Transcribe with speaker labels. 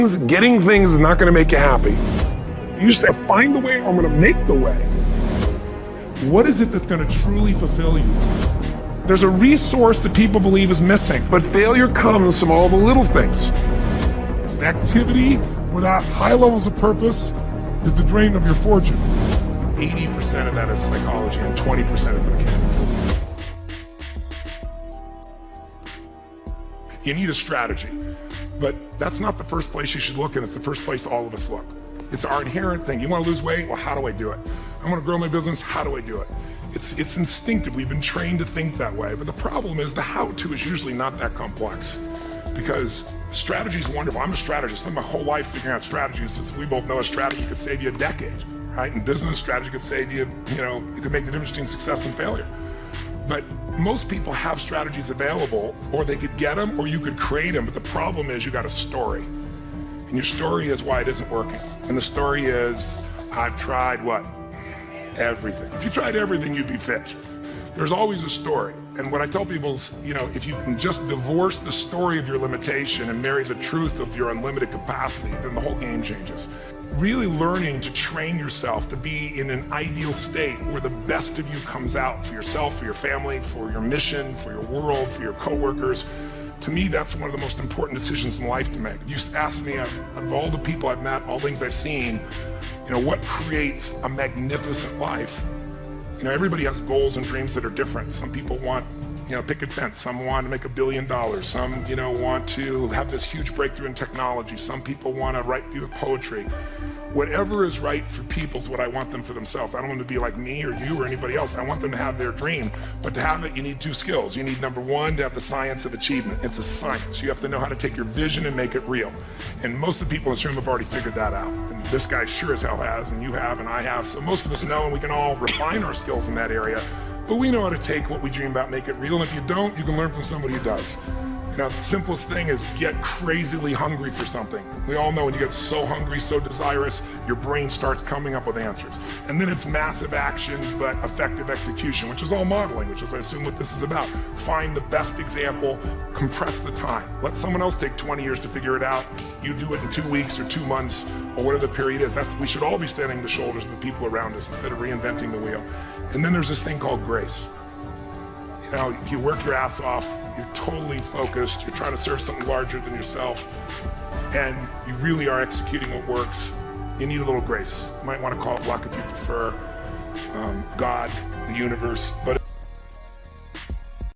Speaker 1: Getting things is not going to make you happy. You just say, find the way, or I'm going to make the way.
Speaker 2: What is it that's going to truly fulfill you?
Speaker 1: There's a resource that people believe is missing, but failure comes from all the little things.
Speaker 2: An activity without high levels of purpose is the drain of your fortune.
Speaker 1: 80% of that is psychology and 20% is the mechanics. You need a strategy, but that's not the first place you should look, and it's the first place all of us look. It's our inherent thing. You want to lose weight? Well, how do I do it? I want to grow my business? How do I do it? It's instinctive. We've been trained to think that way, but the problem is the how-to is usually not that complex, because strategy is wonderful. I'm a strategist. I spent my whole life figuring out strategies. As we both know, a strategy could save you a decade, right? In business, strategy could save you, it could make the difference between success and failure. But most people have strategies available, or they could get them, or you could create them. But the problem is you got a story, and your story is why it isn't working. And the story is, I've tried what? Everything. If you tried everything, you'd be fit. There's always a story. And what I tell people is, if you can just divorce the story of your limitation and marry the truth of your unlimited capacity, then the whole game changes. Really learning to train yourself to be in an ideal state where the best of you comes out for yourself, for your family, for your mission, for your world, for your coworkers. To me, that's one of the most important decisions in life to make. You ask me, of all the people I've met, all things I've seen, what creates a magnificent life? Everybody has goals and dreams that are different. Some people want, picket fence. Some want to make $1 billion. Some, want to have this huge breakthrough in technology. Some people want to write poetry. Whatever is right for people is what I want them for themselves. I don't want them to be like me or you or anybody else. I want them to have their dream. But to have it, you need two skills. You need, number one, to have the science of achievement. It's a science. You have to know how to take your vision and make it real. And most of the people in this room have already figured that out. And this guy sure as hell has, and you have, and I have. So most of us know, and we can all refine our skills in that area. But we know how to take what we dream about, make it real. And if you don't, you can learn from somebody who does. The simplest thing is get crazily hungry for something. We all know when you get so hungry, so desirous, your brain starts coming up with answers. And then it's massive action, but effective execution, which is all modeling, which is, I assume, what this is about. Find the best example, compress the time. Let someone else take 20 years to figure it out. You do it in 2 weeks or 2 months or whatever the period is. We should all be standing on the shoulders of the people around us instead of reinventing the wheel. And then there's this thing called grace. You work your ass off, you're totally focused, you're trying to serve something larger than yourself, and you really are executing what works. You need a little grace. You might want to call it luck if you prefer, God, the universe, but